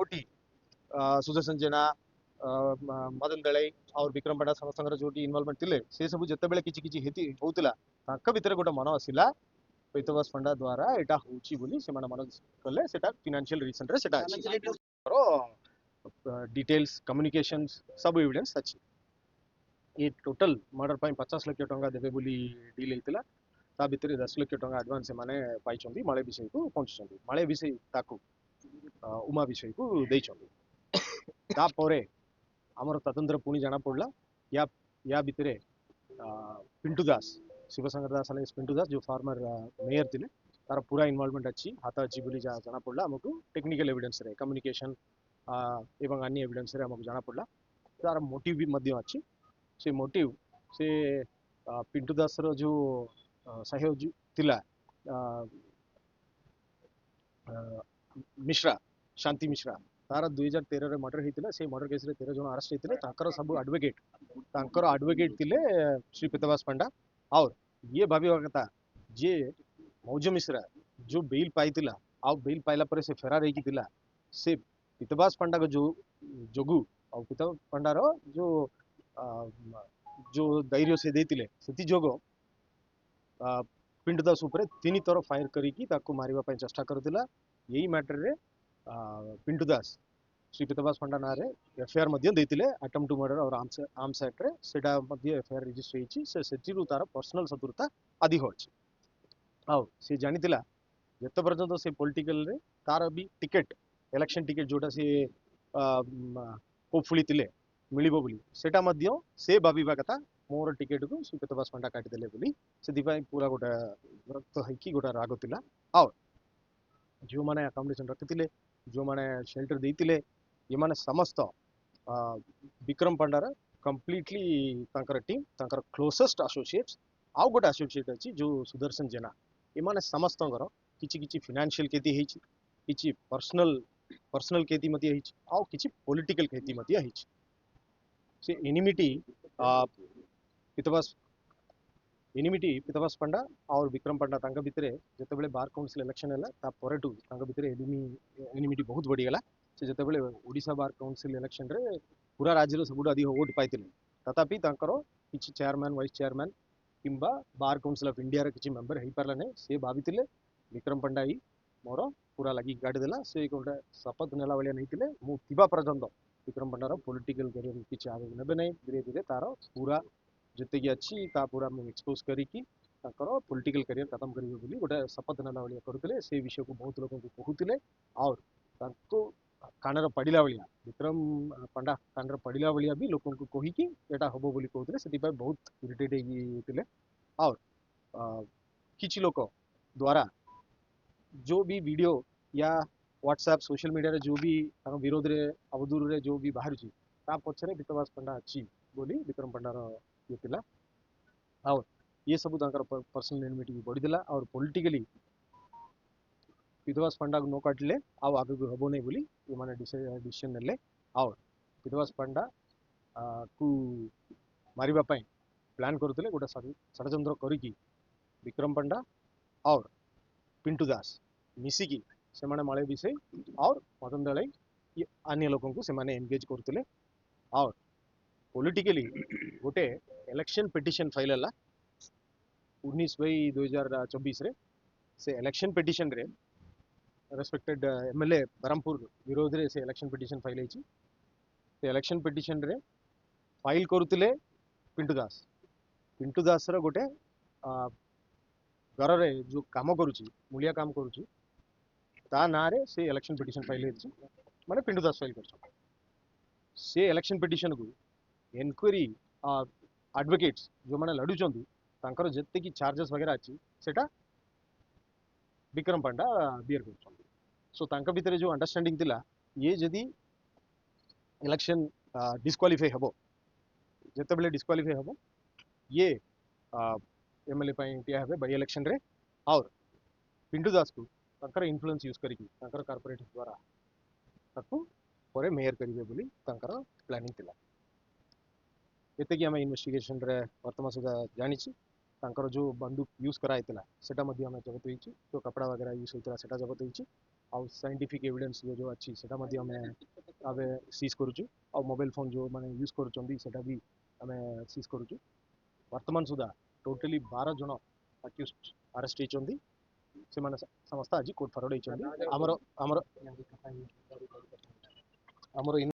जोटी सुदर्शन जेना मदन दलाई और विक्रम पंडा समस्त जोटी इनवॉल्वमेंट थिले से सब जितेबाला किछि किछि हेती होउतिला तांका भितर गोटे मन आसिला पैतवास पंडा द्वारा एटा होउची बोली से मन कले सेटा फाइनेंशियल रीजन रे सेटा डिटेल्स कम्युनिकेशंस सब एविडेंस अछि ये टोटल मर्डर पाई 50 लाख टंका देबे बोली डील हेतिला ता भितर 10 लाख टंका एडवांस माने पाइछंती माळे विषय को पहुंचछंती माळे विषय ताकू उमा विषय को देइछंती ता परे हमर तदंतर पुणी जाना पड़ला या या भितरे पिंटू दास शिवशंकर दास अलियास पिंटू दास जो फार्मर मेयर थिले तार पूरा इन्वॉल्वमेंट अच्छी हाथ अच्छी बोली जाना पड़ला हमको टेक्निकल एविडेंस रे कम्युनिकेशन एवं अन्य एविडेंस रे हमको जाना पड़ला तार मोटिव भी मध्य अच्छी से मोटिव से पिंटू दास रो जो सहयोगी थिला मिश्रा शांति मिश्रा तार 2013 रे मर्डर होता से मर्डर केस रे 13 जन अरेस्ट होते तांकर सब एडवोकेट थिले श्री पितवास पंडा और ये भाविवा कथा जे मौज मिश्रा जो बेल पाइतिला आ बेल पाइला परे से फेरार होइकी थिला से पितवास पंडा को जो जोगु और पितवास पंडा रो जो धैर्य से देतिले सेति जोगो पिंटू दास उपरे 3 थर फायर करिकी ताको मारिबा पई चेष्टा करथिला यही मैटर रे पिंटू दास श्री पितवास पंडा ना रे एफआईआर मध्य देतिले अटेम्प्ट टू मर्डर और आर्म्स एक्ट रे सेटा मध्य एफआईआर रजिस्टर हेची से सेतिरु तार पर्सनल शत्रुता आदि होची आ से जानितिला जत पर्यंत से पॉलिटिकल रे तार भी टिकेट इलेक्शन टिकेट जोटा से होपफुली तिले मिलिबो बोली सेटा मध्य से भाबिबा कथा मोर टिकेट को श्री पितवास पंडा काटी देले बोली से पूरा गोटा रक्त हैकी गोटा राग थिला आ जो माने अकोमोडेशन रखिथिले जो माने शेल्टर देइतिले ये माने समस्त विक्रम पंडार कंप्लीटली तांकर टीम तांकर क्लोजेस्ट एसोसिएट्स आउ गोटे एसोसिएट अछि जो सुदर्शन जेना ये माने समस्तंकर किछि किछि फाइनेंशियल केति हेछि किछि पर्सनल केति मति हेछि आउ किछि पॉलिटिकल केति मति हेछि से एनिमिटी पितवास पंडा और विक्रम पंडा तांका भितरे जतेबेले बार काउंसिल इलेक्शन हैला ता परेटू तांका भितरे एनिमिटी बहुत बढ़िगला से जतेबेले ओडिशा बार काउंसिल इलेक्शन रे पूरा राज्य रे सबुठ अधिक वोट पाइतिले तथापि तांकर किछि चेयरमैन वाइस चेयरमैन किंबा बार काउंसिल ऑफ इंडिया रे किछि मेंबर हेइ पारला नै से भाबितिले विक्रम पंडा ही मोर पूरा लगी गाड़ी देला से गोटे शपथ नेला वालिया नैतिले मु थिबा पर्यंत विक्रम पंडार पॉलिटिकल करियर किछि आगे नेबे नै धीरे धीरे तार पूरा जिते कि अच्छी ता पूरा मैं एक्सपोज करिकी ताकर पॉलिटिकल करियर खत्म करिवे बोली गोटे शपथ नेला वालिया करथिले से विषय को बहुत लोगों को कहूतिले और ताको कानर पड़िला वालिया विक्रम पंडा कानर पड़िला वालिया भी लोगों को कहिकी एटा हबो बोली कहूतिले सेति पर बहुत इरिटेट हेतिले और किछि लोक द्वारा जो भी वीडियो या व्हाट्सएप सोशल मीडिया रे जो भी विरोध रे अवदूर रे जो भी बाहर छी ता पछरे पितवास पंडा अछि बोली विक्रम पंडार ये थिला और ये सब तांकर पर्सनल एनिमिटी भी बढ़िदेला और पॉलिटिकली पितवास पंडा को नो काटिले आउ आगे को हबो नै बोली ये माने डिसीजन नेले और पितवास पंडा को मारिबा पई प्लान करथिले गोटे षडयंत्र करिकी विक्रम पंडा और पिंटू दास मिसिकी से माने माळे विषय और मदन दलाई ये अन्य लोगों को से माने एंगेज करथिले और पॉलिटिकली गोटे इलेक्शन पिटिशन फाइल है 19/2024 रे से इलेक्शन पिटिशन रे रेस्पेक्टेड एमएलए बरमपुर विरोध रे से इलेक्शन पिटिशन फाइल है से इलेक्शन पिटिशन रे फाइल करुतिले पिंटू दास रो गोटे घर रे जो काम करूची मूलिया काम करूची ता ना रे से इलेक्शन पिटिशन फाइल है माने पिंटू दास फाइल करछ से इलेक्शन पिटिशन को एनक्वायरी एडवोकेट्स जो मैंने लड़ुचंती तांकर जत्ते की चार्जेस वगैरह अच्छी सेटा विक्रम पंडा बियर कर सो तांका भितर जो अंडरस्टैंडिंग थिला ये जदी इलेक्शन डिस्क्वालिफाई हबो जत्ते बेले डिस्क्वालिफाई हबो ये एमएलए पई टिया हेबे बाय इलेक्शन रे और पिंटू दास को तांकर इन्फ्लुएंस यूज करिकी तांकर कॉर्पोरेट द्वारा ताकू परे मेयर करिवे बोली तांकर प्लानिंग थिला एते कि हमें इन्वेस्टिगेशन रे वर्तमान सुधा जानी तांकर जो बंदूक यूज कराइतिला सेटा मध्य हमें जबत होईची जो कपड़ा वगैरह यूज होइतिला सेटा जबत होईची आउ साइंटिफिक एविडेंस जो अच्छी सेटा मध्ये हमें आबे सीज करूछु आ मोबाइल फोन जो माने यूज करूचंदी सेटा भी हमें सीज करूछु वर्तमान सुधा टोटली 12 जन अक्यूज्ड अरेस्ट होइचंदी से माने समस्त आज कोर्ट फरवर्ड होइचंदी हमर हमर हमर